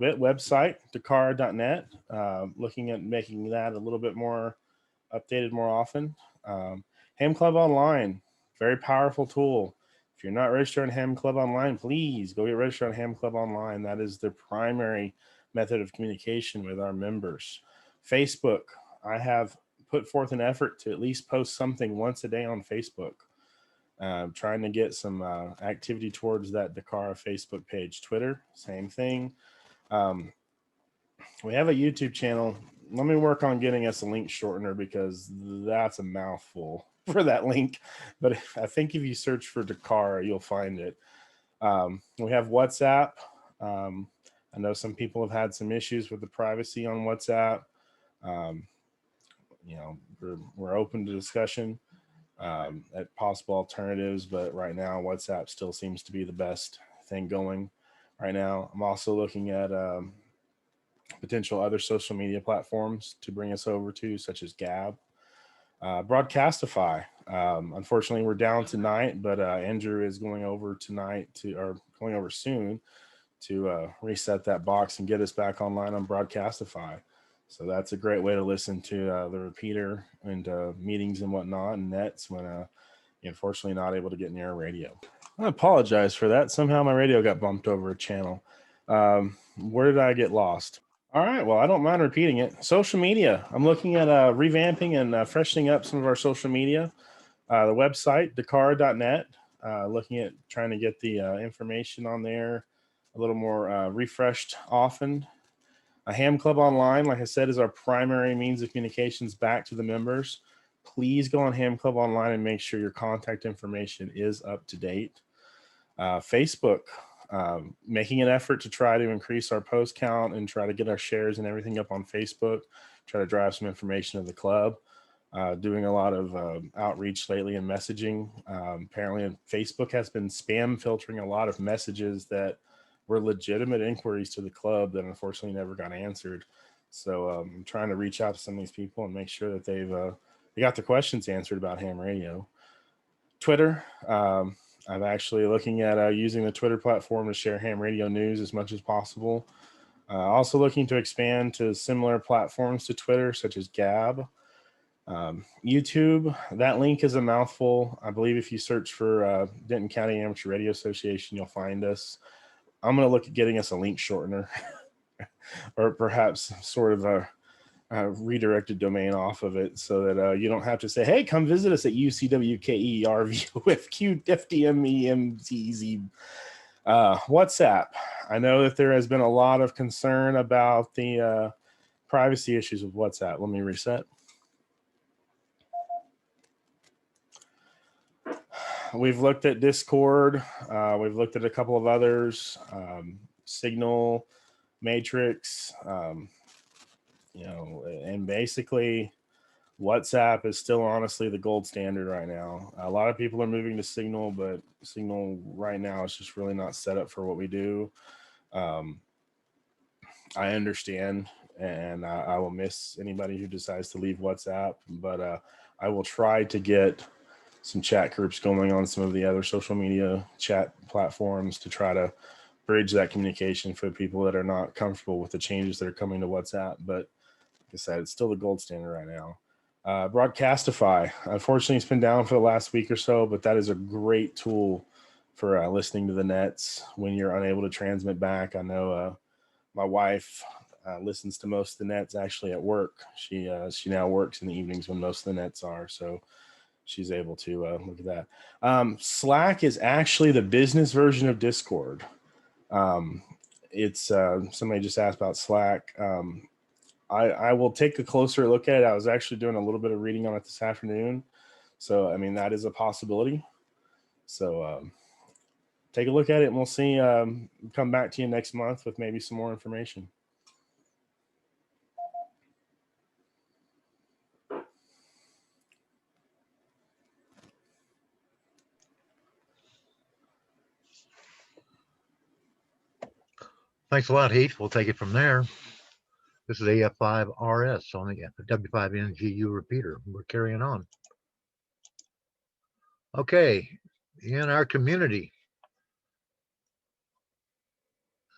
website, DCARA.net, looking at making that a little bit more updated more often. Ham Club Online, very powerful tool. If you're not registered on Ham Club Online, please go get registered on Ham Club Online. That is the primary method of communication with our members. Facebook, I have put forth an effort to at least post something once a day on Facebook. Trying to get some activity towards that DCARA Facebook page. Twitter, same thing. We have a YouTube channel. Let me work on getting us a link shortener because that's a mouthful for that link. But I think if you search for DCARA, you'll find it. We have WhatsApp. I know some people have had some issues with the privacy on WhatsApp. You know, we're open to discussion at possible alternatives, but right now WhatsApp still seems to be the best thing going right now. I'm also looking at potential other social media platforms to bring us over to, such as Gab. Broadcastify. Unfortunately, we're down tonight, but Andrew is going over tonight or going over soon to reset that box and get us back online on Broadcastify. So that's a great way to listen to the repeater and meetings and whatnot and nets when unfortunately not able to get near a radio. I apologize for that. Somehow my radio got bumped over a channel. Where did I get lost? All right, well, I don't mind repeating it. Social media. I'm looking at revamping and freshening up some of our social media. The website, DCARA.net, looking at trying to get the information on there a little more refreshed often. A Ham Club Online, like I said, is our primary means of communications back to the members. Please go on Ham Club Online and make sure your contact information is up to date. Facebook, making an effort to try to increase our post count and try to get our shares and everything up on Facebook, try to drive some information of the club. Doing a lot of outreach lately and messaging. Apparently Facebook has been spam filtering a lot of messages that were legitimate inquiries to the club that unfortunately never got answered. So I'm trying to reach out to some of these people and make sure that they got the questions answered about ham radio. Twitter, I'm actually looking at using the Twitter platform to share ham radio news as much as possible. Also looking to expand to similar platforms to Twitter, such as Gab. YouTube, that link is a mouthful. I believe if you search for Denton County Amateur Radio Association, you'll find us. I'm going to look at getting us a link shortener or perhaps sort of a redirected domain off of it so that you don't have to say, hey, come visit us at UCWKERVOFQFDMEMTZ. WhatsApp. I know that there has been a lot of concern about the privacy issues with WhatsApp. Let me reset. We've looked at Discord. We've looked at a couple of others, Signal, Matrix, and basically WhatsApp is still honestly the gold standard right now. A lot of people are moving to Signal, but Signal right now is just really not set up for what we do. I understand, and I will miss anybody who decides to leave WhatsApp, but I will try to get some chat groups going on some of the other social media chat platforms to try to bridge that communication for people that are not comfortable with the changes that are coming to WhatsApp. But like I said, it's still the gold standard right now. Broadcastify, unfortunately, it's been down for the last week or so, but that is a great tool for listening to the nets when you're unable to transmit back. I know my wife listens to most of the nets actually at work. She now works in the evenings when most of the nets are, so she's able to look at that. Slack is actually the business version of Discord. It's somebody just asked about Slack. I will take a closer look at it. I was actually doing a little bit of reading on it this afternoon. So, I mean, that is a possibility. So take a look at it and we'll see. Come back to you next month with maybe some more information. Thanks a lot, Heath. We'll take it from there. This is AF5RS on the W5NGU repeater. We're carrying on. Okay, in our community,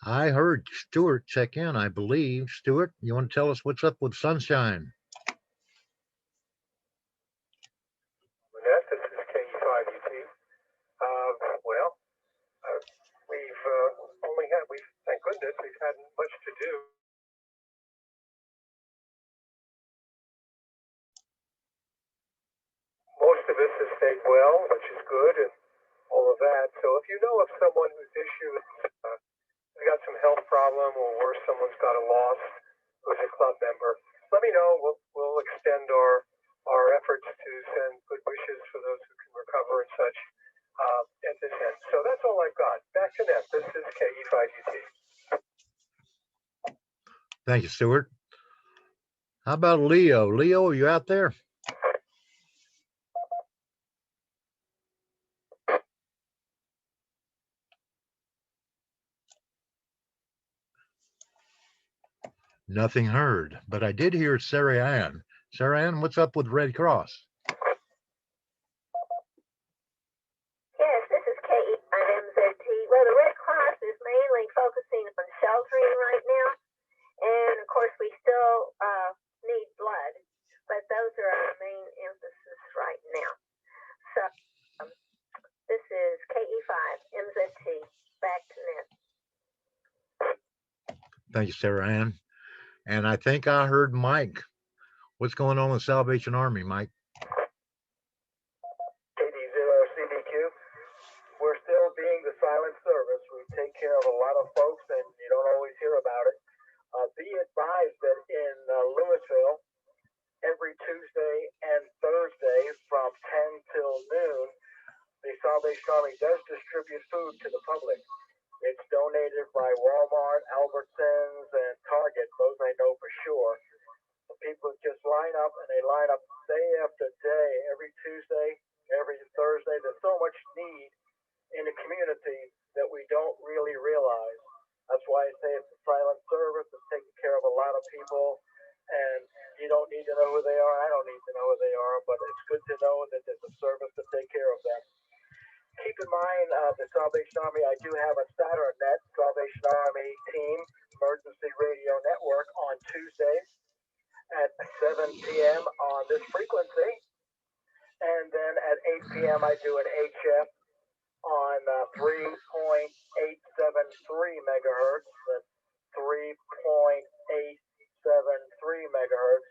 I heard Stuart check in, I believe. Stuart, you want to tell us what's up with Sunshine? Yes, this is KE5UT. Well, we've only had, thank goodness, we've had much to do. Most of us have stayed well, which is good, and all of that. So if you know of someone whose issue has got some health problem, or worse, someone's got a loss, who's a club member, let me know. We'll extend our efforts to send good wishes for those who can recover and such at this end. So that's all I've got. Back to them. This is KE5UT. Thank you, Stuart. How about Leo? Leo, are you out there? Nothing heard, but I did hear Sarah Ann. Sarah Ann, what's up with Red Cross? Yes, this is KE5MZT. Well, the Red Cross is mainly focusing on sheltering right now, and of course we still need blood, but those are our main emphasis right now. So this is KE5MZT. Back to net. Thank you, Sarah Ann. And I think I heard Mike. What's going on with Salvation Army, Mike? KD0CBQ. We're still being the silent service. We take care of a lot of folks, and you don't always hear about it. Be advised that in Louisville, every Tuesday and Thursday from 10 till noon, the Salvation Army does distribute food to the public. It's donated by Walmart, Albertsons, and Target. Those I know for sure. The people just line up, and they line up day after day, every Tuesday, every Thursday. There's so much need in the community that we don't really realize. That's why I say it's a silent service. It's taking care of a lot of people, and you don't need to know who they are. I don't need to know who they are, but it's good to know that there's a service to take care of them. Keep in mind, the Salvation Army, I do have a SaturnNet, Salvation Army Team Emergency Radio Network on Tuesdays at 7 p.m. on this frequency. And then at 8 p.m. I do an HF on 3.873 megahertz. That's 3.873 megahertz.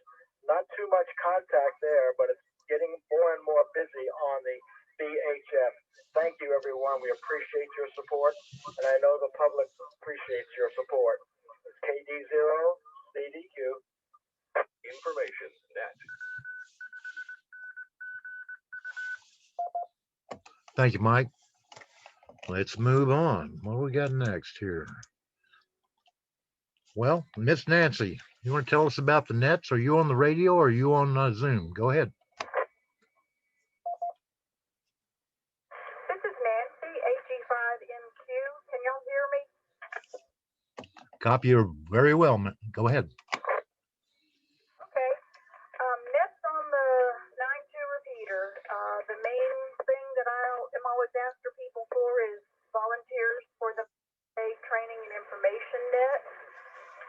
Not too much contact there, but it's getting more and more busy on the BHF. Thank you, everyone. We appreciate your support, and I know the public appreciates your support. It's KD0CDQ. Information net. Thank you, Mike. Let's move on. What do we got next here? Well, Miss Nancy, you want to tell us about the nets? Are you on the radio or are you on Zoom? Go ahead. This is Nancy, AG5MQ. Can y'all hear me? Copy you very well. Go ahead. Okay. Nets on the 9-2 repeater. The main thing that I am always after people for is volunteers for the training and information net.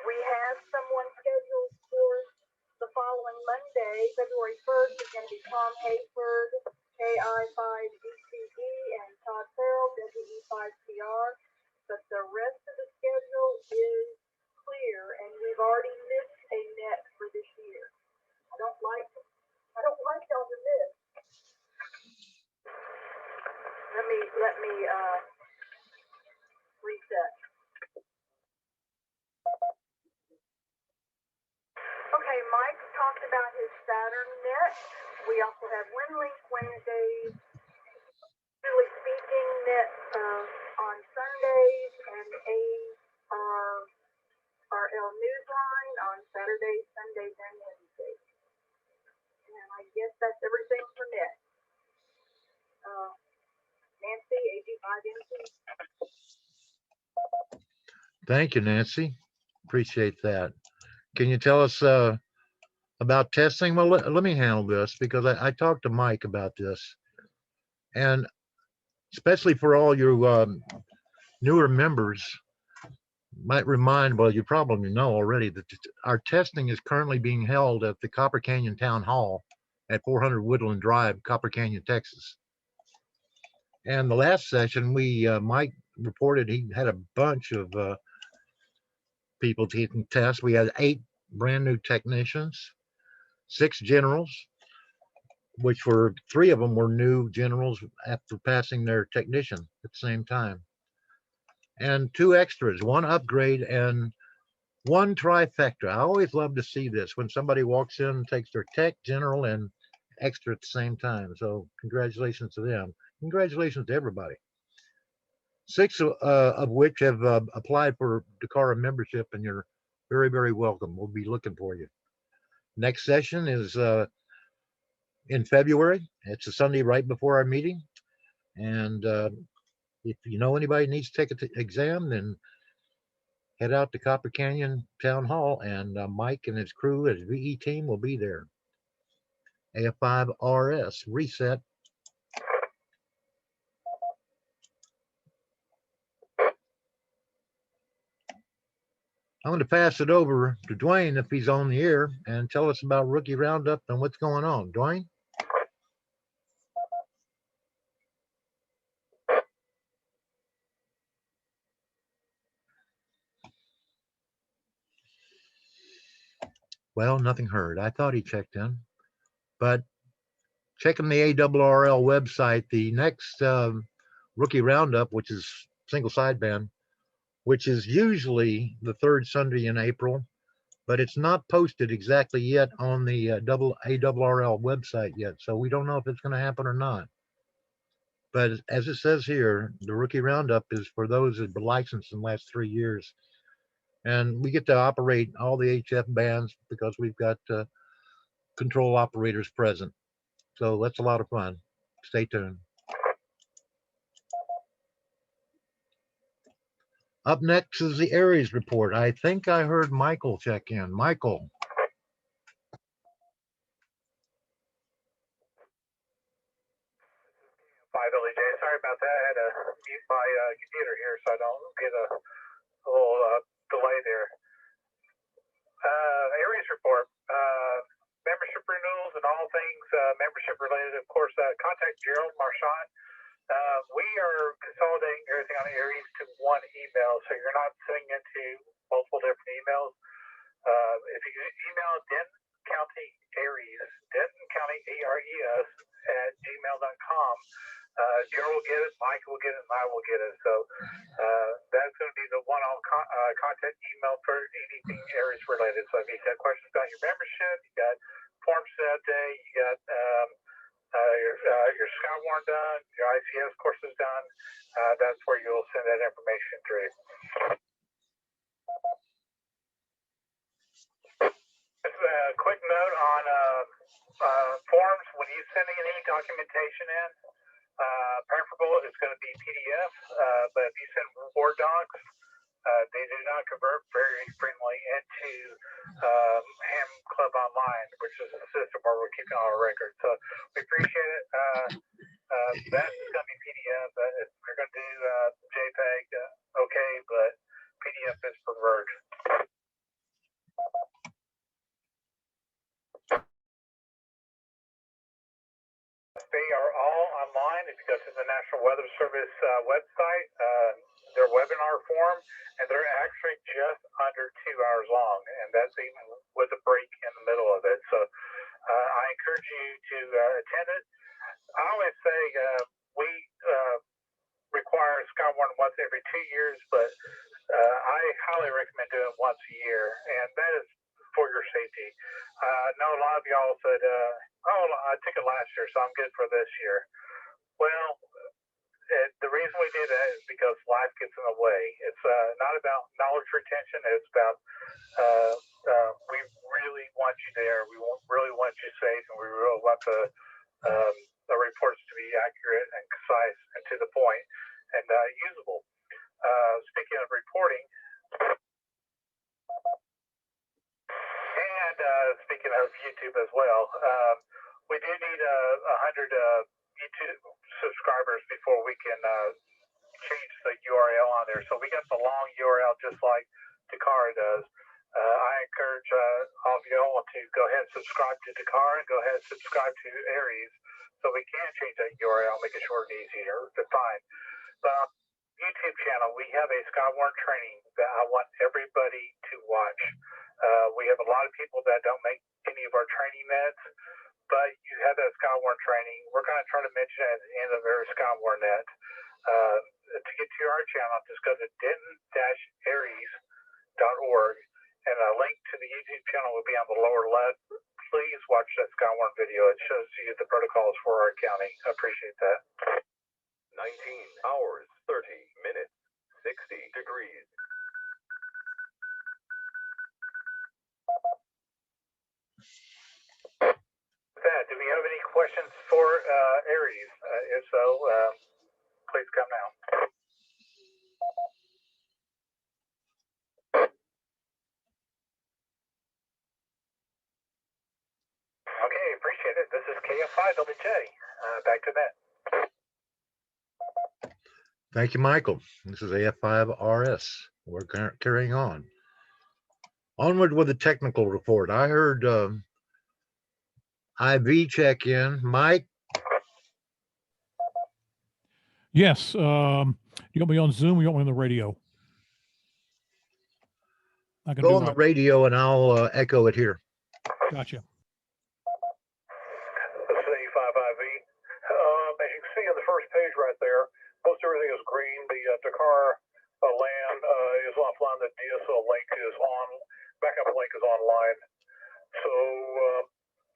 We have someone scheduled for the following Monday, February 1st. Is going to be Tom Hayford, KI5DCE, and Todd Farrell, WE5CR. But the rest of the schedule is clear, and we've already missed a net for this year. I don't like y'all to miss. Let me reset. Okay, Mike talked about his Saturn net. We also have WinLink Wednesdays, really speaking net on Sundays, and ARL Newsline on Saturdays, Sundays, and Wednesdays. And I guess that's everything for net. Nancy, AG5MC. Thank you, Nancy. Appreciate that. Can you tell us about testing? Well, let me handle this because I talked to Mike about this. And especially for all your newer members, Might remind, well, you probably know already that our testing is currently being held at the Copper Canyon Town Hall at 400 Woodland Drive, Copper Canyon, Texas. And the last session, Mike reported he had a bunch of people taking tests. We had 8 brand new technicians, 6 generals, which were 3 of them were new generals after passing their technician at the same time, and 2 extras, 1 upgrade and 1 trifecta. I always love to see this when somebody walks in and takes their tech, general, and extra at the same time. So congratulations to them. Congratulations to everybody. 6 of which have applied for DCARA membership, and you're very, very welcome. We'll be looking for you. Next session is in February. It's a Sunday right before our meeting. And if you know anybody needs to take an exam, then head out to Copper Canyon Town Hall, and Mike and his crew, his VE team, will be there. AF5RS reset. I'm going to pass it over to Dwayne if he's on the air and tell us about Rookie Roundup and what's going on. Dwayne? Well, nothing heard. I thought he checked in, but checking the ARRL website, the next Rookie Roundup, which is single sideband, which is usually the 3rd Sunday in April, but it's not posted exactly yet on the ARRL website yet. So we don't know if it's going to happen or not. But as it says here, the Rookie Roundup is for those that have been licensed in the last 3 years. And we get to operate all the HF bands because we've got control operators present. So that's a lot of fun. Stay tuned. Up next is the Aries report. I think I heard Michael check in. Michael. Bye, Billy J. Sorry about that. I had to mute my computer here so I don't get a little delay there. Aries report. Membership renewals and all things membership related. Of course, contact Gerald Marchand. We are consolidating everything on Aries to one email, so you're not sending into multiple different emails. If you email Denton County Aries, Denton County ARES @gmail.com, Gerald will get it, Mike will get it, and I will get it. So that's going to be the one-on contact email for anything Aries related. So if you have questions about your membership, you got forms set day, you got your Skywarn done, your ICS courses done, that's where you'll send that information through. Just a quick note on forms. When you send any documentation in, preferable is going to be PDF, but if you send Word docs, they do not convert very frequently into Ham Club Online, which is a system where we're keeping all our records. So we appreciate it. That's going to be PDF. If you're going to do JPEG, okay, but PDF is preferred. They are all online. If you go to the National Weather Service website, their webinar form, and they're actually just under 2 hours long, and that's even with a break in the middle of it. So I encourage you to attend it. I always say we require Skywarn once every 2 years, but I highly recommend doing it once a year, and that is for your safety. I know a lot of y'all said, oh, I took it last year, so I'm good for this year. Well, the reason we do that is because life gets in the way. It's not about knowledge retention. It's about we really want you there. We really want you safe, and we really want the reports to be accurate and concise and to the point and usable. Speaking of reporting, and speaking of YouTube as well, we do need 100 YouTube subscribers before we can change the URL on there. So we got the long URL just like DCARA does. I encourage all of y'all to go ahead and subscribe to DCARA and go ahead and subscribe to Aries so we can change that URL, make it short and easier to find. But YouTube channel, we have a Skywarn training that I want everybody to watch. We have a lot of people that don't make any of our training nets, but you have that Skywarn training. We're going to try to mention it at the end of every Skywarn net. To get to our channel, just go to denton-aries.org, and a link to the YouTube channel will be on the lower left. Please watch that Skywarn video. It shows you the protocols for our county. I appreciate that. 19 hours, 30 minutes, 60 degrees. With that, do we have any questions for Aries? If so, please come now. Okay, appreciate it. This is KF5WJ. Back to that. Thank you, Michael. This is AF5RS. We're carrying on. Onward with the technical report. I heard IV check in. Mike? Yes. You want me on Zoom or you want me on the radio? I can Go do on the radio and I'll echo it here. Gotcha. This is A5IV. As you can see on the first page right there, most everything is green. The DCARA land is offline. The DSO link is on. Backup link is online. So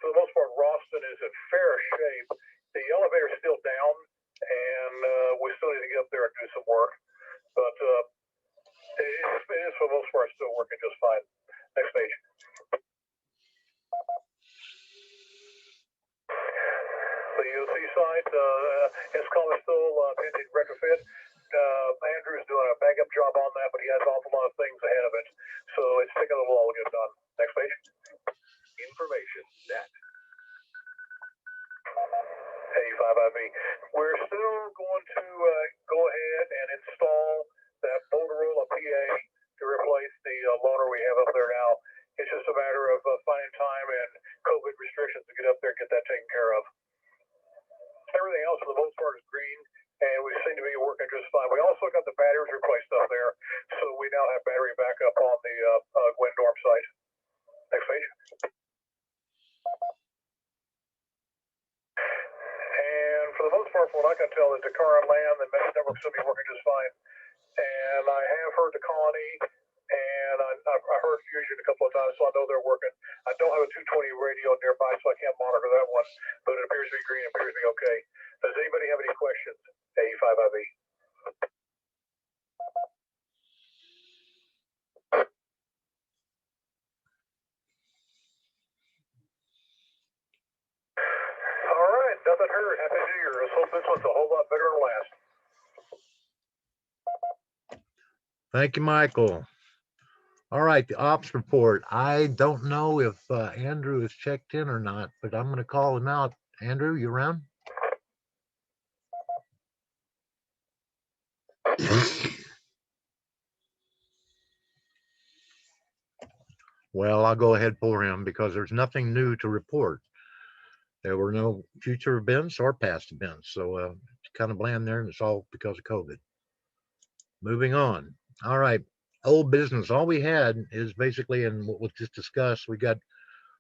for the most part, Ralston is in fair shape. The elevator is still down, and we still need to get up there and do some work. But it is for the most part still working just fine. Next page. The seaside SCOM is still pending retrofit. Andrew's doing a backup job on that, but he has an awful lot of things ahead of it. So it's taking a little while to get done. Next page. Information net. A5IV. We're still going to go ahead and install that Motorola PA to replace the loaner we have up there now. It's just a matter of finding time and COVID restrictions to get up there and get that taken care of. Everything else for the most part is green, and we seem to be working just fine. We also got the batteries replaced up there, so we now have battery backup on the Gwen Dorm site. Next page. And for the most part, from what I can tell, the DCARA land, the mesh network should be working just fine. And I have heard the colony, and I heard Fusion a couple of times, so I know they're working. I don't have a 220 radio nearby, so I can't monitor that one, but it appears to be green, it appears to be okay. Does anybody have any questions? A5IV. All right, nothing heard. Happy New Year. Let's hope this one's a whole lot better than last. Thank you, Michael. All right, the ops report. I don't know if Andrew is checked in or not, but I'm going to call him out. Andrew, you around? Well, I'll go ahead for him because there's nothing new to report. There were no future events or past events, so it's kind of bland there, and it's all because of COVID. Moving on. All right, old business. All we had is basically, and what was just discussed, we got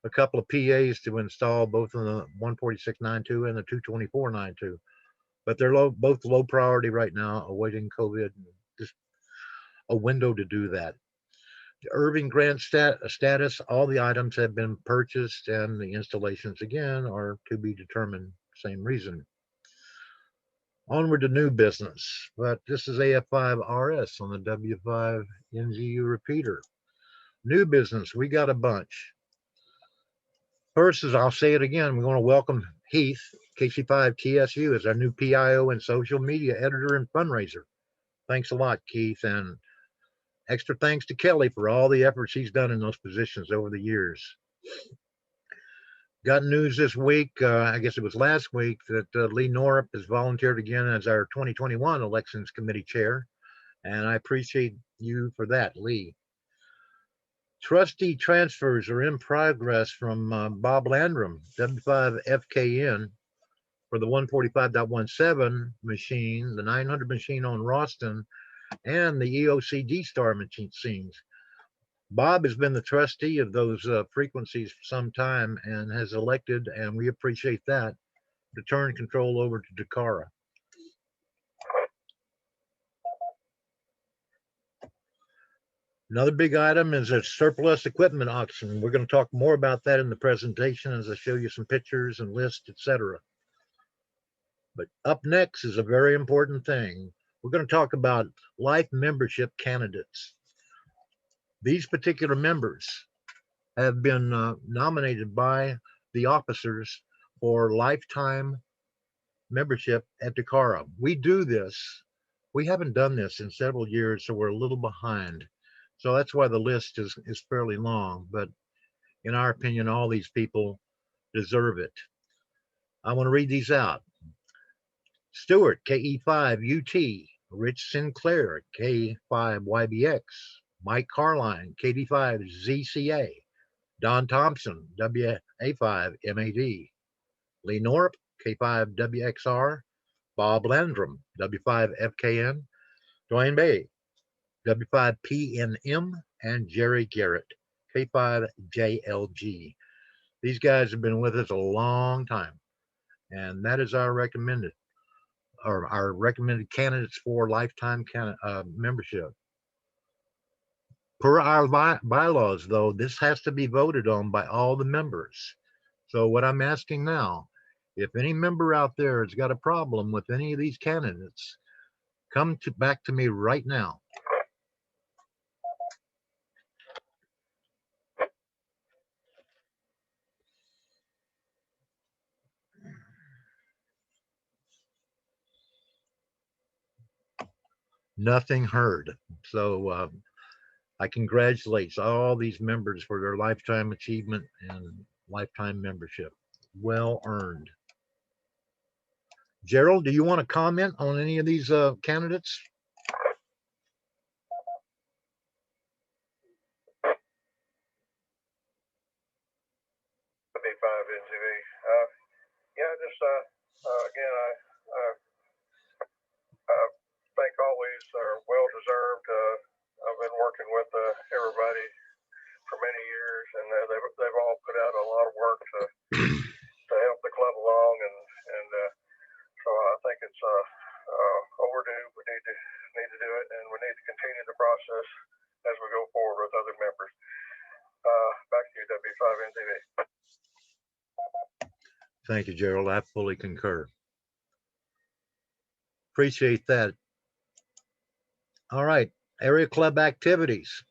a couple of PAs to install, both in the 14692 and the 22492, but they're both low priority right now, awaiting COVID. Just a window to do that. The Irving grant status, all the items have been purchased, and the installations again are to be determined. Same reason. Onward to new business, but this is AF5RS on the W5 NGU repeater. New business, we got a bunch. First is, I'll say it again, we want to welcome Heath, KC5 TSU, as our new PIO and social media editor and fundraiser. Thanks a lot, Keith, and extra thanks to Kelly for all the efforts he's done in those positions over the years. Got news this week, I guess it was last week, that Lee Norup has volunteered again as our 2021 Elections Committee Chair, and I appreciate you for that, Lee. Trustee transfers are in progress from Bob Landrum, W5FKN, for the 145.17 machine, the 900 machine on Ralston, and the EOC D-Star machines. Bob has been the trustee of those frequencies for some time and has elected, and we appreciate that, to turn control over to DCARA. Another big item is a surplus equipment auction. We're going to talk more about that in the presentation as I show you some pictures and lists, etc. But up next is a very important thing. We're going to talk about life membership candidates. These particular members have been nominated by the officers for lifetime membership at DCARA. We do this. We haven't done this in several years, so we're a little behind. So that's why the list is fairly long. But in our opinion, all these people deserve it. I want to read these out. Stewart, KE5UT, Rich Sinclair, K5YBX, Mike Carline, KD5ZCA, Don Thompson, WA5MAD, Lee Norup, K5WXR, Bob Landrum, W5FKN, Dwayne Bay, W5PNM, and Jerry Garrett, K5JLG. These guys have been with us a long time, and that is our recommended candidates for lifetime membership. Per our bylaws, though, this has to be voted on by all the members. So what I'm asking now, if any member out there has got a problem with any of these candidates, come back to me right now. Nothing heard. So I congratulate all these members for their lifetime achievement and lifetime membership. Well earned. Gerald, do you want to comment on any of these candidates? B5NGV. Yeah, just again, I think always are well deserved. I've been working with everybody for many years, and they've all put out a lot of work to help the club along, and so I think it's overdue. We need to do it, and we need to continue the process as we go forward with other members. Back to you, W5NTV. Thank you, Gerald. I fully concur. Appreciate that. All right, area club activities.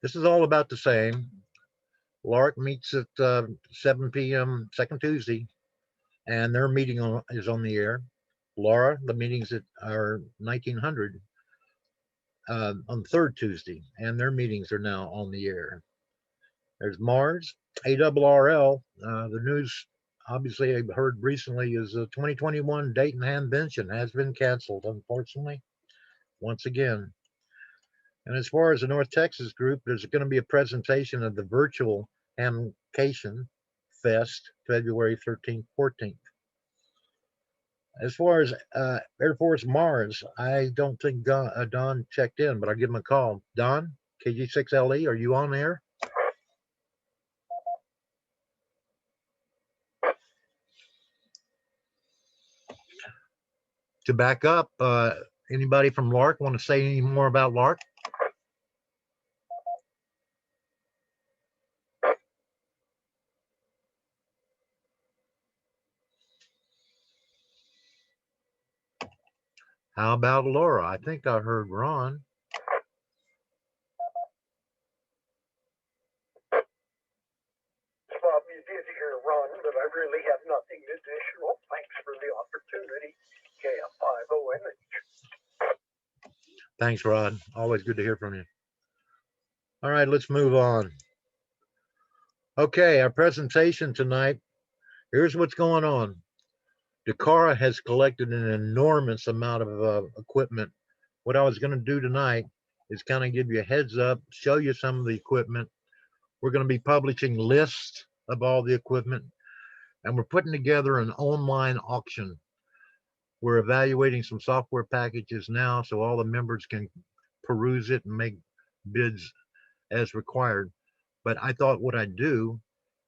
This is all about the same. LARC meets at 7 p.m. second Tuesday, and their meeting is on the air. Laura, the meetings are 1900 on third Tuesday, and their meetings are now on the air. There's Mars, ARRL. The news, obviously, I've heard recently is the 2021 Denton Convention has been canceled, unfortunately, once again. And as far as the North Texas group, there's going to be a presentation of the virtual Hamcation Fest, February 13th, 14th. As far as Air Force Mars, I don't think Don checked in, but I'll give him a call. Don, KG6LE, are you on air? To back up, anybody from LARC want to say any more about LARC? How about Laura? I think I heard Ron. Bob, you did hear Ron, but I really have nothing additional. Thanks for the opportunity. KF50NH. Thanks, Rod. Always good to hear from you. All right, let's move on. Okay, our presentation tonight. Here's what's going on. DCARA has collected an enormous amount of equipment. What I was going to do tonight is kind of give you a heads up, show you some of the equipment. We're going to be publishing lists of all the equipment, and we're putting together an online auction. We're evaluating some software packages now so all the members can peruse it and make bids as required. But I thought what I'd do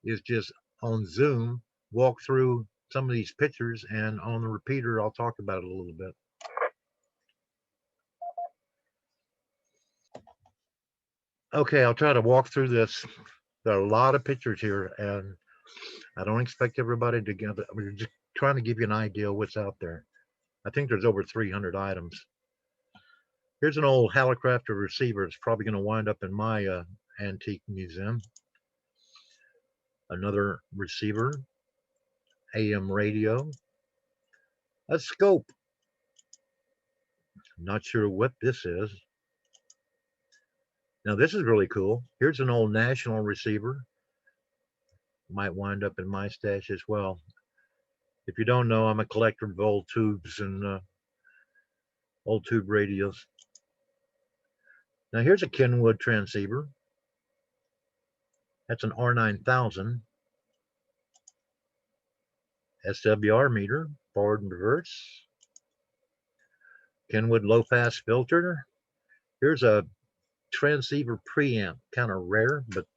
is just on Zoom walk through some of these pictures, and on the repeater I'll talk about it a little bit. Okay, I'll try to walk through this. There are a lot of pictures here, and I don't expect everybody to get it. We're just trying to give you an idea of what's out there. I think there's over 300 items. Here's an old Hallicrafter receiver. It's probably going to wind up in my antique museum. Another receiver, AM radio, a scope. I'm not sure what this is. Now this is really cool. Here's an old National receiver. Might wind up in my stash as well. If you don't know, I'm a collector of old tubes and old tube radios. Now here's a Kenwood transceiver. That's an R9000. SWR meter, forward and reverse. Kenwood low pass filter. Here's a transceiver preamp, kind of rare, but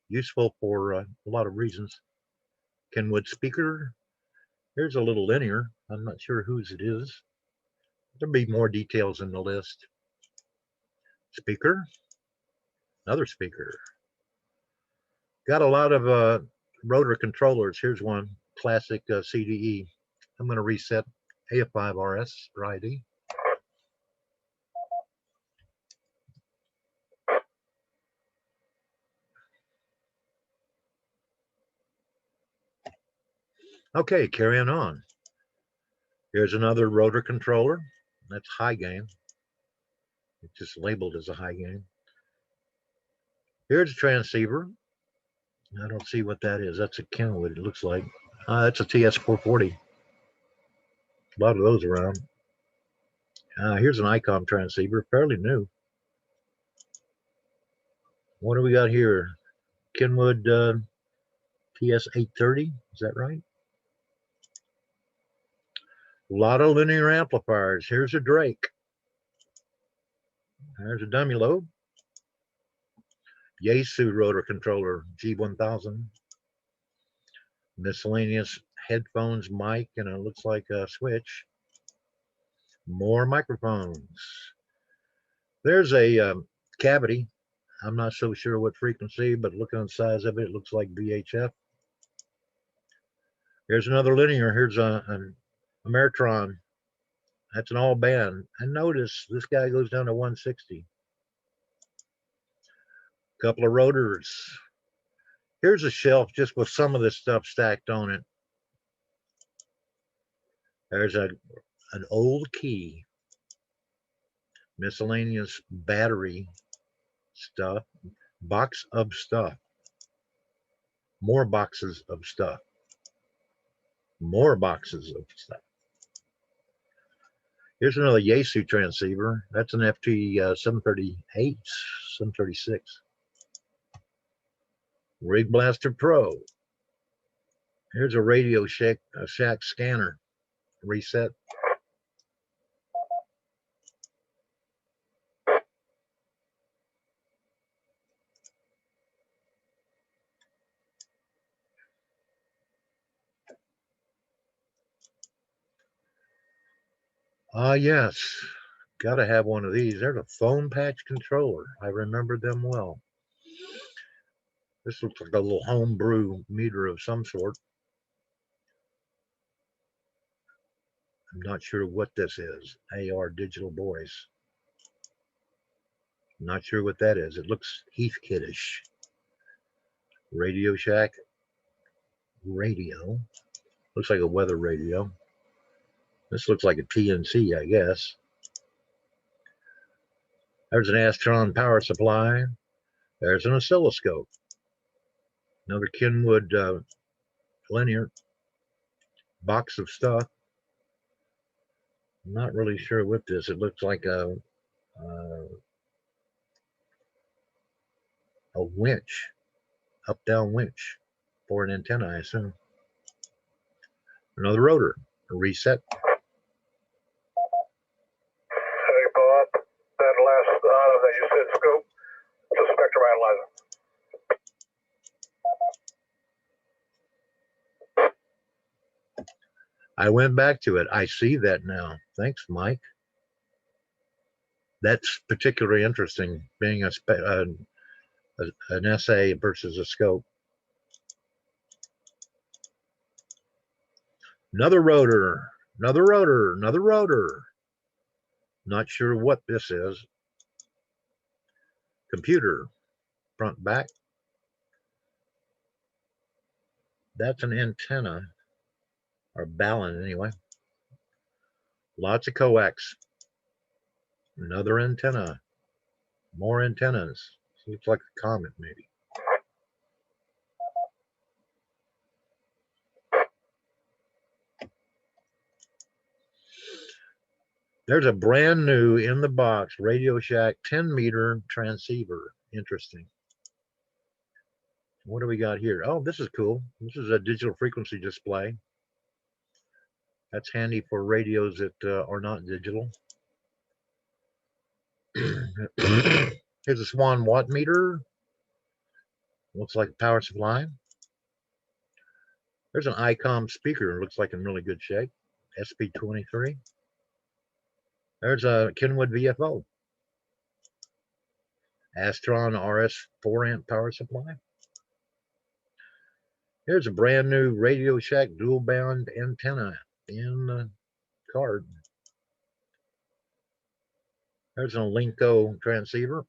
useful for a lot of reasons. Kenwood speaker. Here's a little linear. I'm not sure whose it is. There'll be more details in the list. Speaker. Another speaker. Got a lot of rotor controllers. Here's one, classic CDE. I'm going to reset AF5RS for ID. Okay, carrying on. Here's another rotor controller. That's high gain. It's just labeled as a high gain. Here's a transceiver. I don't see what that is. That's a Kenwood, it looks like. That's a TS440. A lot of those around. Here's an ICOM transceiver, fairly new. What do we got here? Kenwood TS830, is that right? A lot of linear amplifiers. Here's a Drake. There's a dummy lobe. Yaesu rotor controller, G1000. Miscellaneous headphones, mic, and it looks like a switch. More microphones. There's a cavity. I'm not so sure what frequency, but looking at the size of it, it looks like VHF. Here's another linear. Here's an Ameritron. That's an all band. And notice this guy goes down to 160. Couple of rotors. Here's a shelf just with some of this stuff stacked on it. There's an old key. Miscellaneous battery stuff. Box of stuff. More boxes of stuff. More boxes of stuff. Here's another Yaesu transceiver. That's an FT738, 736. Rig Blaster Pro. Here's a Radio Shack scanner. Reset. Yes, gotta have one of these. There's a foam patch controller. I remember them well. This looks like a little homebrew meter of some sort. I'm not sure what this is. AR Digital Boys. Not sure what that is. It looks Heathkitish. Radio Shack radio. Looks like a weather radio. This looks like a PNC, I guess. There's an Astron power supply. There's an oscilloscope. Another Kenwood linear box of stuff. I'm not really sure what this. It looks like a winch, up-down winch for an antenna, I assume. Another rotor, a reset. Hey, Bob, that last item that you said scope, the spectrum analyzer. I went back to it. I see that now. Thanks, Mike. That's particularly interesting, being an SA versus a scope. Another rotor, another rotor, another rotor. Not sure what this is. Computer, front, back. That's an antenna, or balun anyway. Lots of coax. Another antenna. More antennas. Looks like a comet, maybe. There's a brand new in the box Radio Shack 10-meter transceiver. Interesting. What do we got here? Oh, this is cool. This is a digital frequency display. That's handy for radios that are not digital. Here's a Swan watt meter. Looks like a power supply. There's an ICOM speaker. Looks like in really good shape. SP23. There's a Kenwood VFO. Astron RS 4-amp power supply. Here's a brand new Radio Shack dual band antenna in the card. There's an Alinco transceiver.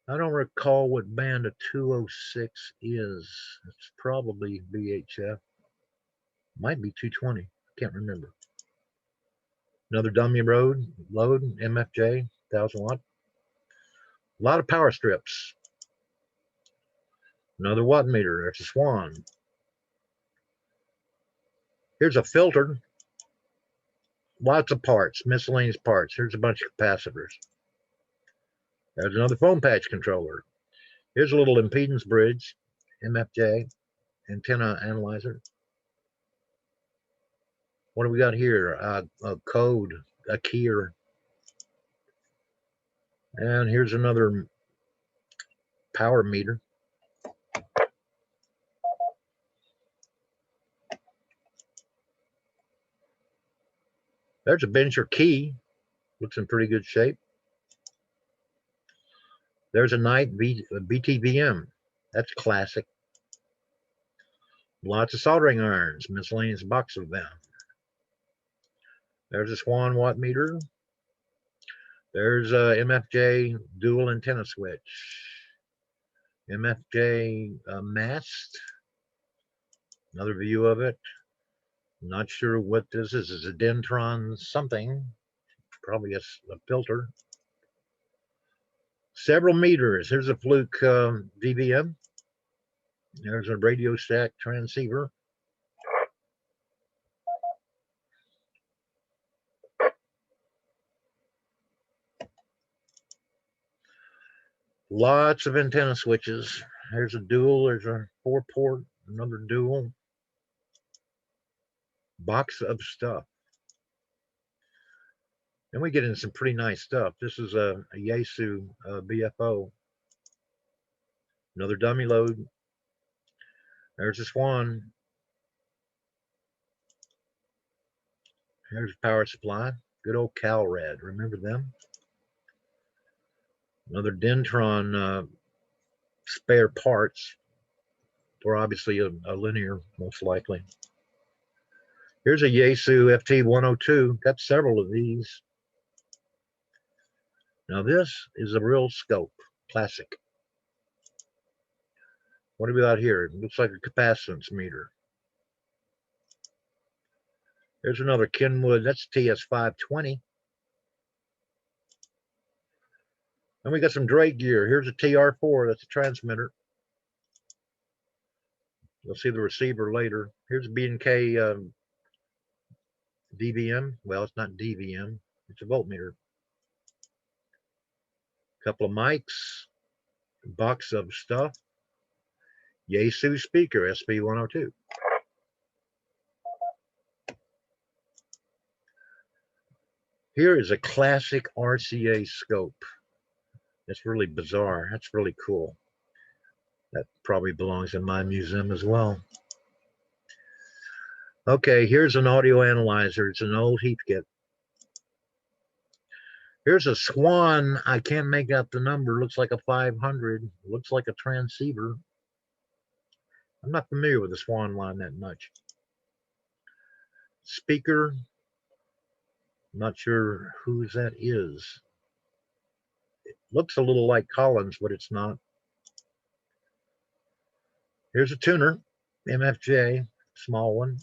I don't recall what band a 206 is. It's probably VHF. Might be 220. Can't remember. Another dummy load, MFJ, 1000 watt. A lot of power strips. Another watt meter. There's a Swan. Here's a filter. Lots of parts, miscellaneous parts. Here's a bunch of capacitors. There's another phone patch controller. Here's a little impedance bridge, MFJ, antenna analyzer. What do we got here? A code, a keyer. And here's another power meter. There's a bencher key. Looks in pretty good shape. There's a Knight BTVM. That's classic. Lots of soldering irons, miscellaneous box of them. There's a Swan watt meter. There's a MFJ dual antenna switch. MFJ mast. Another view of it. Not sure what this is. It's a Denton something. Probably a filter. Several meters. Here's a Fluke DVM. There's a Radio Shack transceiver. Lots of antenna switches. There's a dual. There's a 4-port. Another dual. Box of stuff. And we get into some pretty nice stuff. This is a Yaesu BFO. Another dummy load. There's a Swan. Here's a power supply. Good old Calrad. Remember them? Another Denton spare parts. For obviously a linear, most likely. Here's a Yaesu FT102. Got several of these. Now this is a real scope, classic. What do we got here? It looks like a capacitance meter. There's another Kenwood, that's TS520. And we got some Drake gear. Here's a TR4. That's a transmitter. You'll see the receiver later. Here's a B&K DVM. Well, it's not DVM. It's a voltmeter. Couple of mics. Box of stuff. Yaesu speaker, SP102. Here is a classic RCA scope. It's really bizarre. That's really cool. That probably belongs in my museum as well. Okay, here's an audio analyzer. It's an old Heathkit. Here's a Swan. I can't make out the number. Looks like a 500. Looks like a transceiver. I'm not familiar with the Swan line that much. Speaker. Not sure whose that is. It looks a little like Collins, but it's not. Here's a tuner. MFJ. Small one.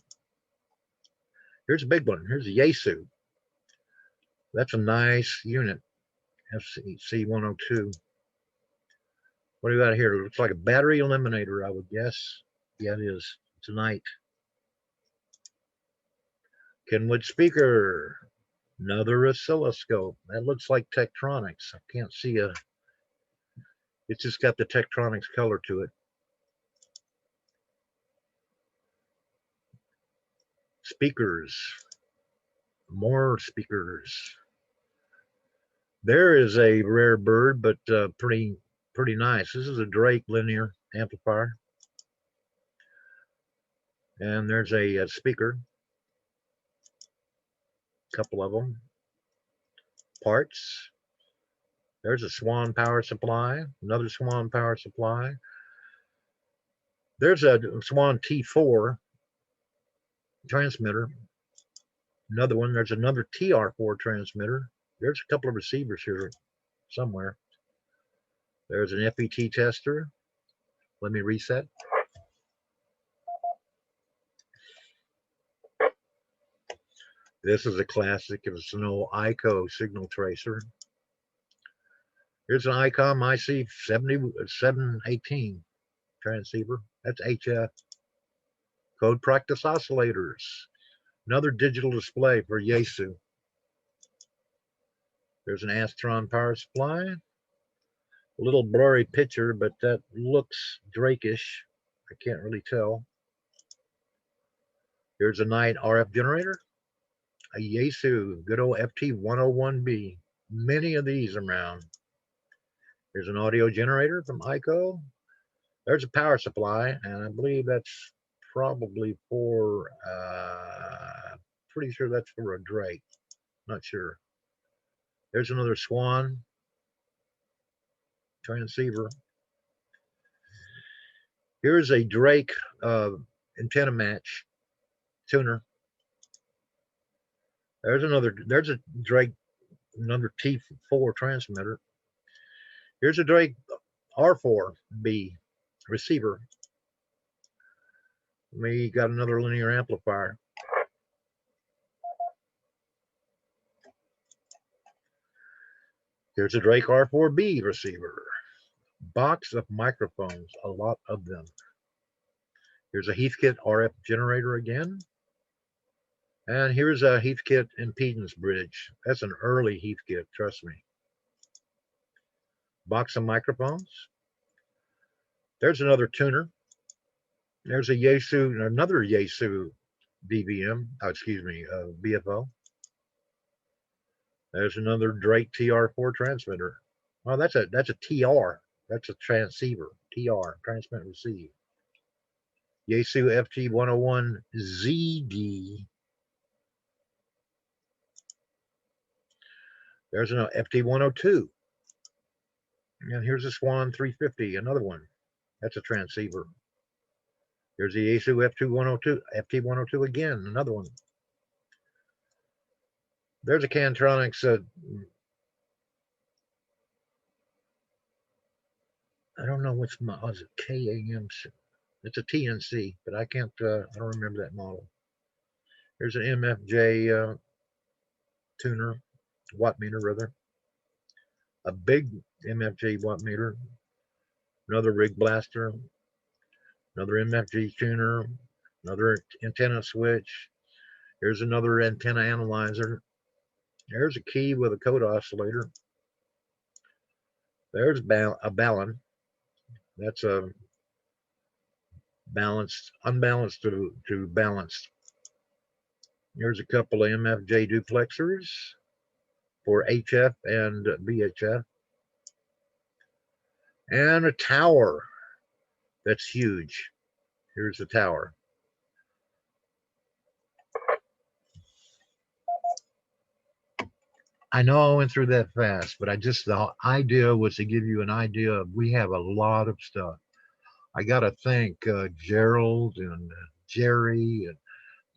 Here's a big one. Here's a Yaesu. That's a nice unit. FC102. What do you got here? It looks like a battery eliminator, I would guess. Yeah, it is. Tonight. Kenwood speaker. Another oscilloscope. That looks like Tektronix. I can't see a. It's just got the Tektronix color to it. Speakers. More speakers. There is a rare bird, but pretty nice. This is a Drake linear amplifier. And there's a speaker. Couple of them. Parts. There's a Swan power supply. Another Swan power supply. There's a Swan T4 transmitter. Another one. There's another TR4 transmitter. There's a couple of receivers here somewhere. There's an FET tester. Let me reset. This is a classic. It's an old ICO signal tracer. Here's an ICOM IC718 transceiver. That's HF. Code practice oscillators. Another digital display for Yaesu. There's an Astron power supply. A little blurry picture, but that looks Drake-ish. I can't really tell. Here's a night RF generator. A Yaesu, good old FT101B. Many of these around. There's an audio generator from ICO. There's a power supply, and I believe that's probably for, pretty sure that's for a Drake. Not sure. There's another Swan transceiver. Here's a Drake antenna match tuner. There's a Drake, another T4 transmitter. Here's a Drake R4B receiver. We got another linear amplifier. Here's a Drake R4B receiver. Box of microphones, a lot of them. Here's a Heathkit RF generator again. And here's a Heathkit impedance bridge. That's an early Heathkit, trust me. Box of microphones. There's another tuner. There's a Yaesu, another Yaesu DVM, BFO. There's another Drake TR4 transmitter. Oh, that's a TR. That's a transceiver. TR, transmit receive. Yaesu FT101ZD. There's an FT102. And here's a Swan 350, another one. That's a transceiver. Here's the Yaesu FT102 again, another one. There's a Cantronics. I don't know which model is it. KAM. It's a TNC, but I can't. I don't remember that model. Here's an MFJ tuner, watt meter rather. a big MFJ watt meter, another rig blaster, another MFG tuner, another antenna switch. Here's another antenna analyzer. There's a key with a code oscillator. There's a balun. That's a balanced, unbalanced to balanced. Here's a couple of MFJ duplexers for HF and VHF. And a tower that's huge. Here's the tower. I know I went through that fast, but the idea was to give you an idea of, we have a lot of stuff. I got to thank Gerald and Jerry and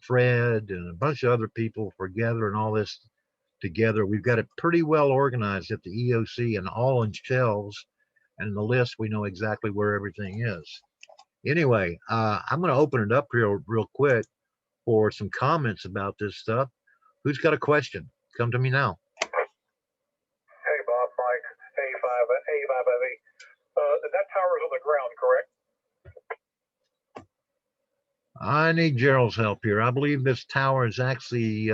Fred and a bunch of other people for gathering all this together. We've got it pretty well organized at the EOC and all in shelves, and in the list we know exactly where everything is. Anyway, I'm going to open it up here real quick for some comments about this stuff. Who's got a question? Come to me now. Hey, Bob, Mike, A5FE. That tower's on the ground, correct? I need Gerald's help here. I believe this tower is actually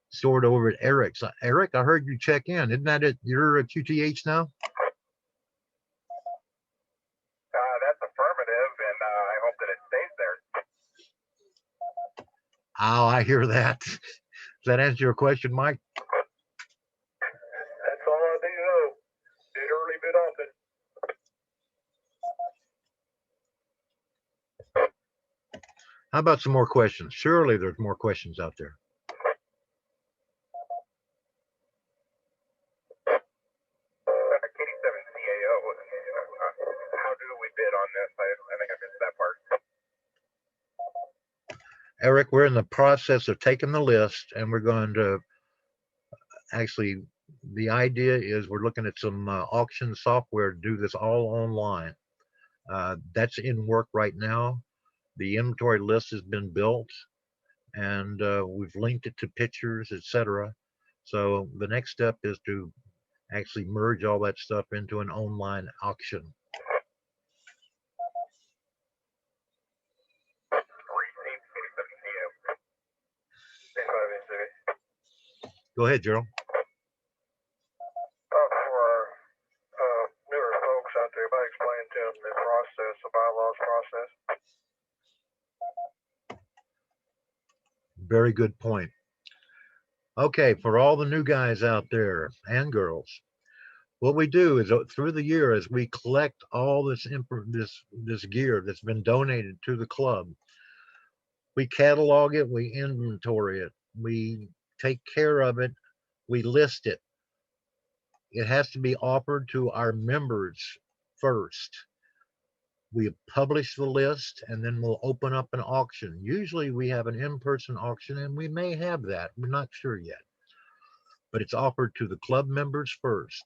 stored over at Eric's. Eric, I heard you check in. Isn't that it? You're at QTH now? That's affirmative, and I hope that it stays there. Oh, I hear that. Does that answer your question, Mike? That's all I do know. Bid early, bid often. How about some more questions? Surely there's more questions out there. K7CAO, how do we bid on this? I think I missed that part. Eric, we're in the process of taking the list, and we're going to actually, the idea is we're looking at some auction software to do this all online. That's in work right now. The inventory list has been built, and we've linked it to pictures, etc. So the next step is to actually merge all that stuff into an online auction. Go ahead, Gerald. For our newer folks out there, if I explain to them the process, the bylaws process. Very good point. Okay, for all the new guys out there and girls, what we do is through the year, as we collect all this gear that's been donated to the club, we catalog it, we inventory it, we take care of it, we list it. It has to be offered to our members first. We publish the list, and then we'll open up an auction. Usually we have an in-person auction, and we may have that. We're not sure yet. But it's offered to the club members first.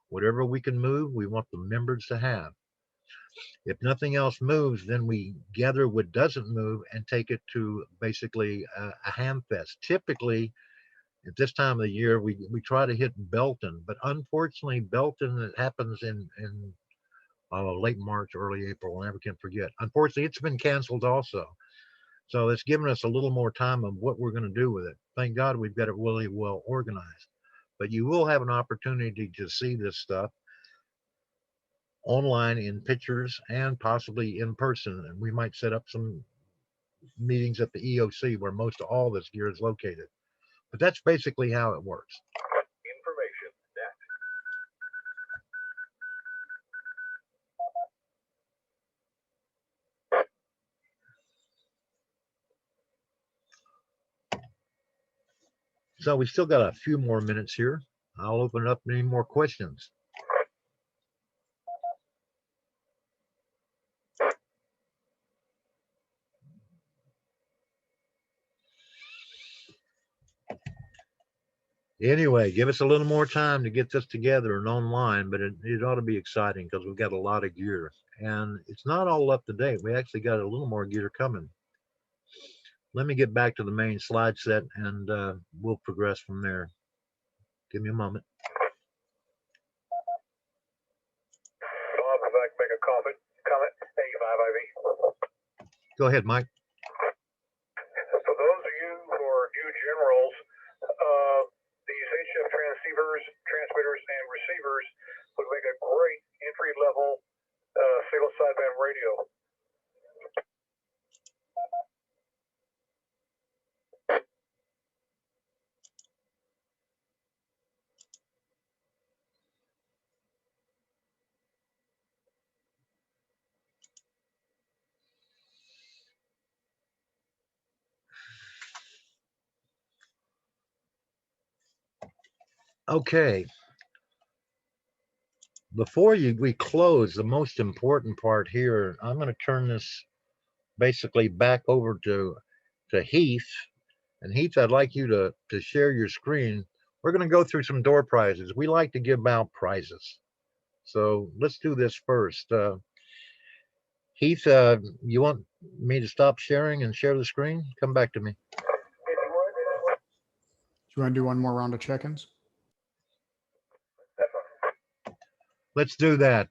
Whatever we can move, we want the members to have. If nothing else moves, then we gather what doesn't move and take it to basically a ham fest. Typically, at this time of the year, we try to hit Belton, but unfortunately, Belton, it happens in late March, early April, I never can forget. Unfortunately, it's been canceled also. So it's given us a little more time of what we're going to do with it. Thank God we've got it really well organized. But you will have an opportunity to see this stuff online in pictures and possibly in person. And we might set up some meetings at the EOC where most of all this gear is located. But that's basically how it works. Information. So we still got a few more minutes here. I'll open it up to any more questions. Anyway, give us a little more time to get this together and online, but it ought to be exciting because we've got a lot of gear. And it's not all up to date. We actually got a little more gear coming. Let me get back to the main slide set, and we'll progress from there. Give me a moment. Go ahead, Mike. So those of you who are new generals, these HF transceivers, transmitters, and receivers would make a great entry-level single sideband radio. Okay. Before we close, the most important part here, I'm going to turn this basically back over to Heath. And Heath, I'd like you to share your screen. We're going to go through some door prizes. We like to give out prizes. So let's do this first. Heath, you want me to stop sharing and share the screen? Come back to me. Do you want to do one more round of check-ins? Let's do that.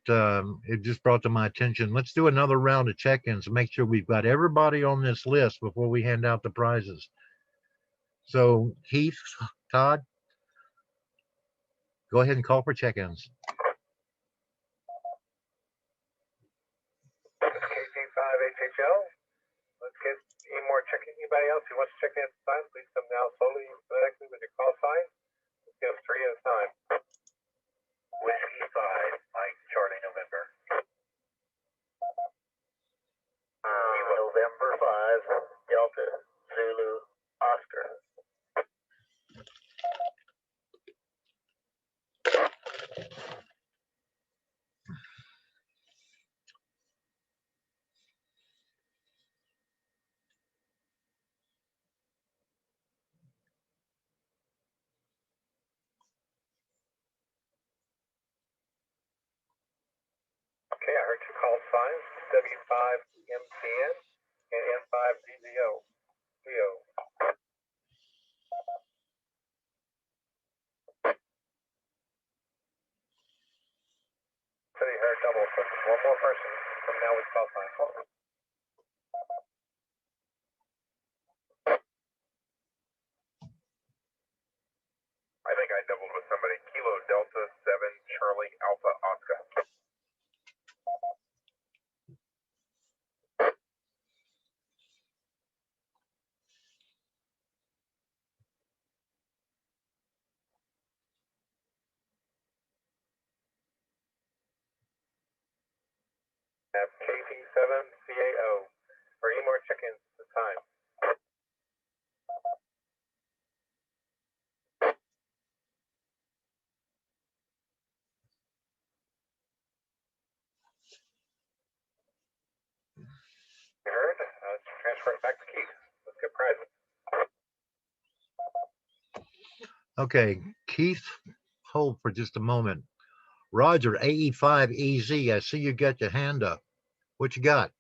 It just brought to my attention. Let's do another round of check-ins to make sure we've got everybody on this list before we hand out the prizes. So Heath, Todd, go ahead and call for check-ins. KT5HHL. Let's get any more check-in. Anybody else who wants to check in at the time, please come down slowly phonetically with your call sign. Let's get us 3 at a time. Whiskey 5, Mike, Charlie, November. November 5, Delta, Zulu, Oscar. Okay, I heard 2 call signs, W5MCN and M5DZO. Leo. So you heard double, so one more person from now with call sign. I think I doubled with somebody. Kilo Delta 7 Charlie Alpha Oscar. Have KT7CAO for any more check-ins at the time. You heard? Let's transfer it back to Keith. Let's get prizes. Okay, Keith, hold for just a moment. Roger, AE5EZ, I see you got your hand up. What you got?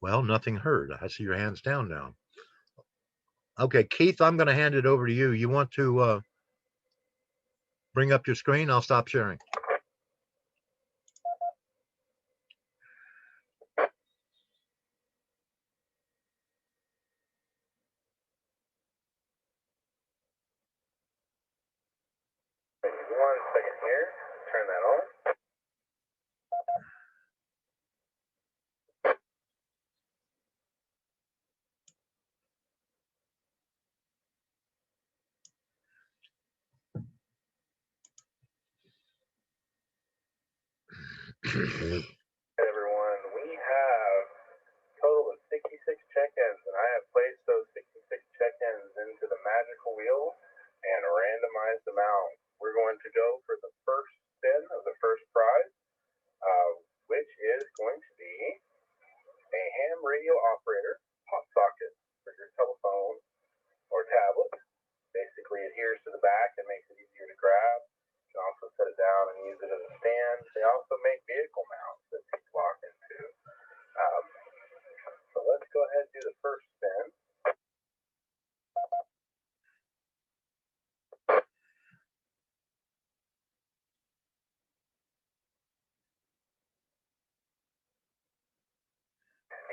Well, nothing heard. I see your hands down now. Okay, Keith, I'm going to hand it over to you. You want to bring up your screen? I'll stop sharing. One second here. Turn that on. Everyone, we have a total of 66 check-ins, and I have placed those 66 check-ins into the magical wheel and randomized them out. We're going to go for the first spin of the first prize, which is going to be a ham radio operator pop socket for your telephone or tablet. Basically adheres to the back and makes it easier to grab. You can also set it down and use it as a stand. They also make vehicle mounts.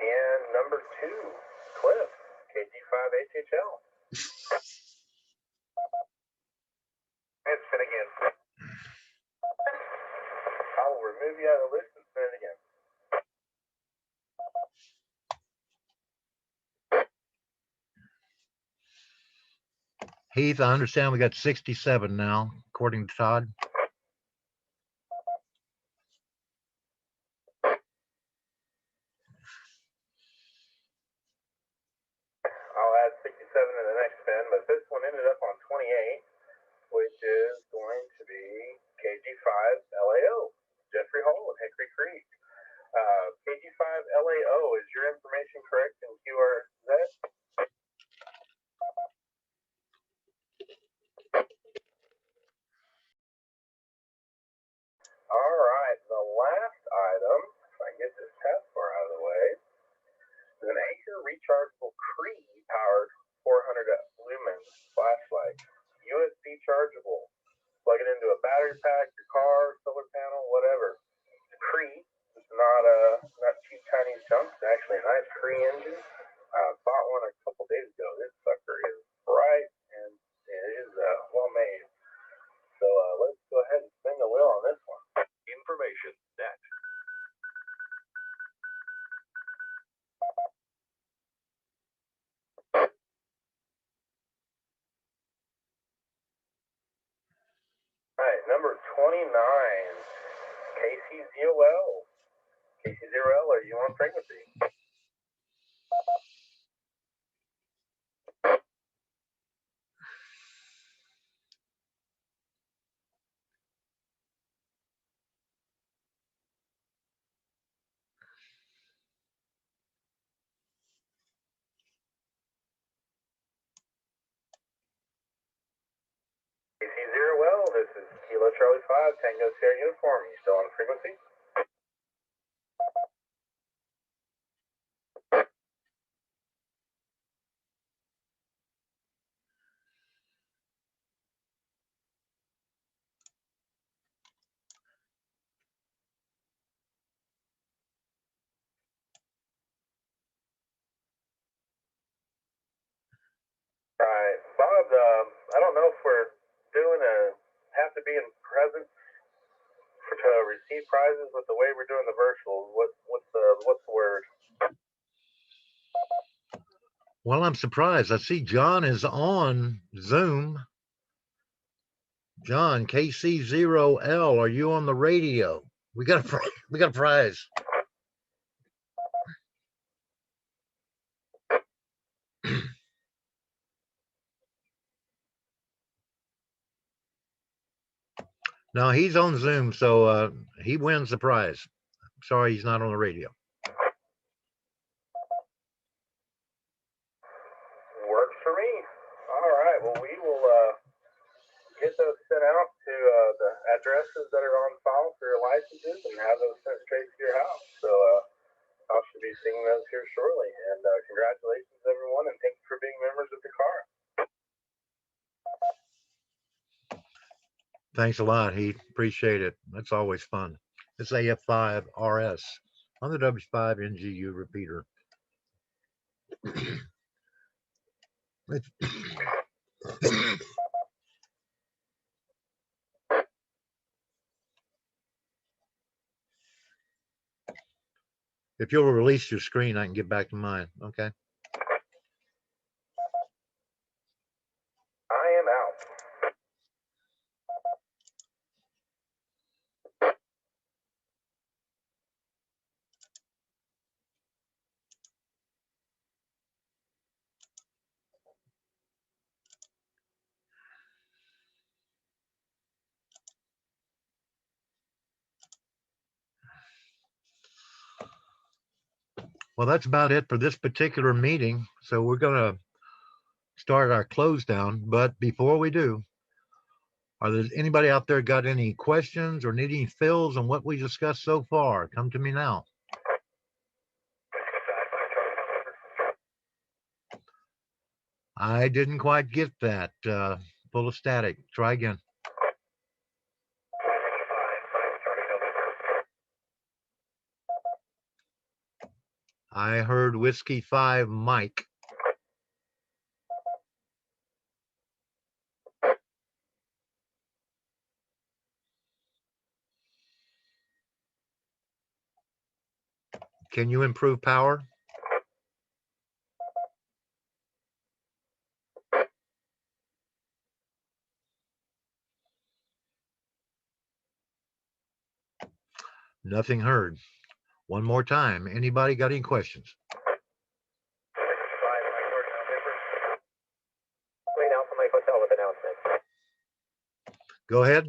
And number 2, Cliff, KG5HHL. And spin again. I will remove you out of the list and spin it again. Heath, I understand we got 67 now, according to Todd. I'll add 67 in the next spin, but this one ended up on 28, which is going to be KG5 LAO, Jeffrey Hall of Hickory Creek. KG5 LAO, is your information correct in QRZ? All right, the last item, if I can get this taskbar out of the way, is an Anchor rechargeable Cree-powered 400 lumen flashlight, USB chargeable. Plug it into a battery pack, your car, solar panel, whatever. It's Cree. It's not cheap Chinese junk. It's actually a nice Cree engine. I bought one a couple days ago. This sucker is bright and it is well made. So let's go ahead and spin the wheel on this one. Information net. All right, number 29, KC0L. KC0L, are you on frequency? KC0L, this is Kilo Charlie 5, Tango Sierra Uniform. You still on frequency? All right, Bob, I don't know if we're doing have to be in presence to receive prizes with the way we're doing the virtual. What's the word? Well, I'm surprised. I see John is on Zoom. John, KC0L, are you on the radio? We got a prize. No, he's on Zoom, so he wins the prize. Sorry, he's not on the radio. Works for me. All right, well, we will get those sent out to the addresses that are on file for your licenses and have those sent straight to your house. So I should be seeing those here shortly. And congratulations, everyone, and thank you for being members of DCARA. Thanks a lot, Heath. Appreciate it. That's always fun. It's AF5RS on the W5 NGU repeater. If you'll release your screen, I can get back to mine. Okay. I am out. Well, that's about it for this particular meeting. So we're going to start our close down. But before we do, are there anybody out there got any questions or need any fills on what we discussed so far? Come to me now. I didn't quite get that. Full of static. Try again. I heard Whiskey 5, Mike. Can you improve power? Nothing heard. One more time. Anybody got any questions? Wait now for Mike Hotel with announcement. Go ahead.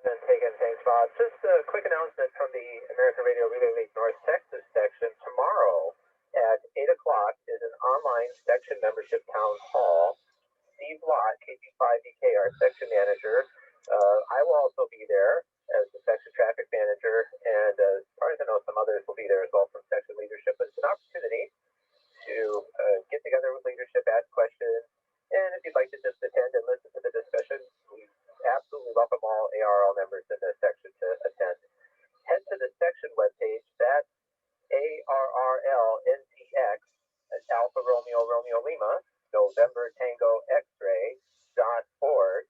And taken, thanks, Bob. Just a quick announcement from the American Radio Relay League North Texas section. Tomorrow at 8 o'clock is an online section membership town hall. Steve Lott, KP5DK, our section manager. I will also be there as the section traffic manager, and as far as I know, some others will be there as well from section leadership. But it's an opportunity to get together with leadership, ask questions, and if you'd like to just attend and listen to the discussion, we absolutely welcome all ARL members in the section to attend. Head to the section webpage, that's ARRLNTX, that's Alpha Romeo Romeo Lima, November Tango X-ray.org.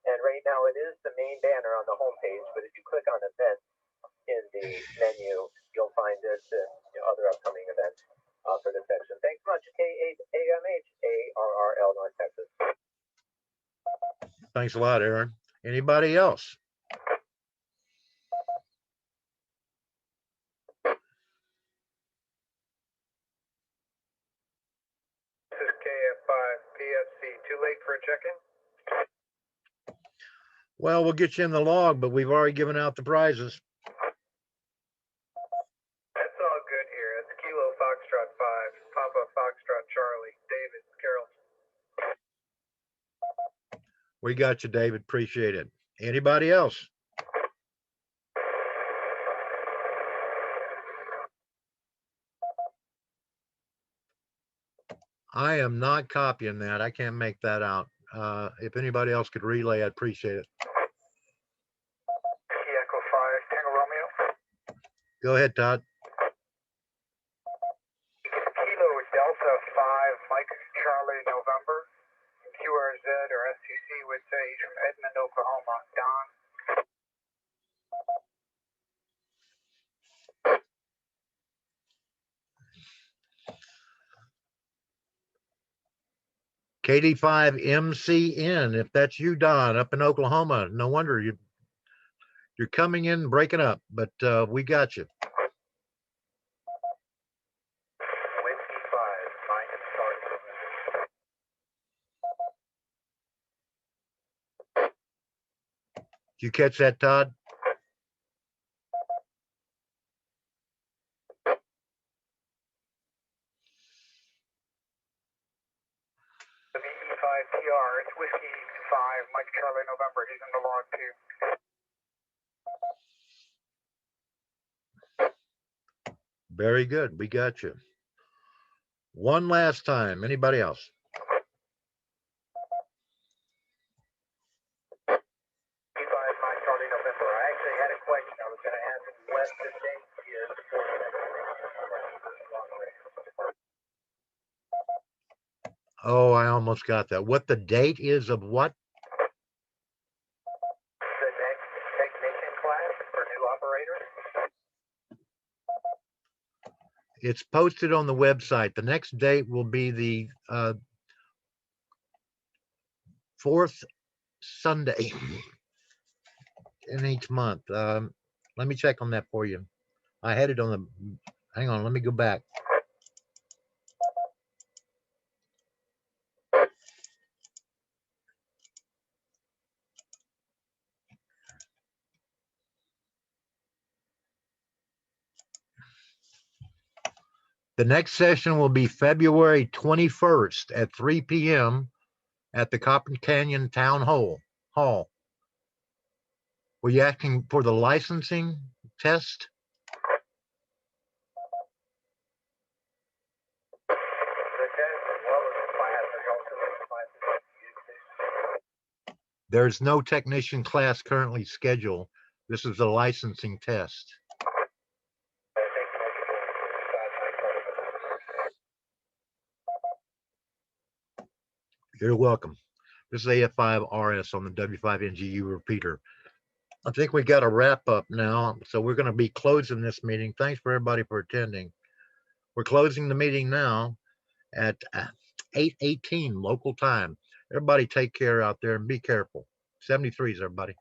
And right now it is the main banner on the homepage, but if you click on events in the menu, you'll find this and other upcoming events for the section. Thanks much, K8AMH, ARRL North Texas. Thanks a lot, Aaron. Anybody else? This is KF5PFC. Too late for a check-in? Well, we'll get you in the log, but we've already given out the prizes. That's all good here. It's Kilo Foxtrot 5, Papa Foxtrot Charlie, David, Carrollton. We got you, David. Appreciate it. Anybody else? I am not copying that. I can't make that out. If anybody else could relay, I'd appreciate it. Echo 5, Tango Romeo. Go ahead, Todd. Kilo Delta 5, Mike Charlie November. QRZ or SCC would say he's from Edmond, Oklahoma. Don. KD5MCN, if that's you, Don, up in Oklahoma. No wonder you're coming in and breaking up, but we got you. Whiskey 5, Mike Charlie. Did you catch that, Todd? The VE5TR, it's Whiskey 5, Mike Charlie November. He's in the log too. Very good. We got you. One last time. Anybody else? V5 Mike Charlie November. I actually had a question I was going to ask when the date is for Oh, I almost got that. What the date is of what? the next technician class for new operators. It's posted on the website. The next date will be the fourth Sunday in each month. Let me check on that for you. I had it on the, hang on, let me go back. The next session will be February 21st at 3 p.m. at the Copper Canyon Town Hall. Were you asking for the licensing test? The test as well as the class are also classes. There's no technician class currently scheduled. This is a licensing test. You're welcome. This is AF5RS on the W5NGU repeater. I think we got a wrap up now, so we're going to be closing this meeting. Thanks for everybody for attending. We're closing the meeting now at 8:18 local time. Everybody take care out there and be careful. 73s, everybody.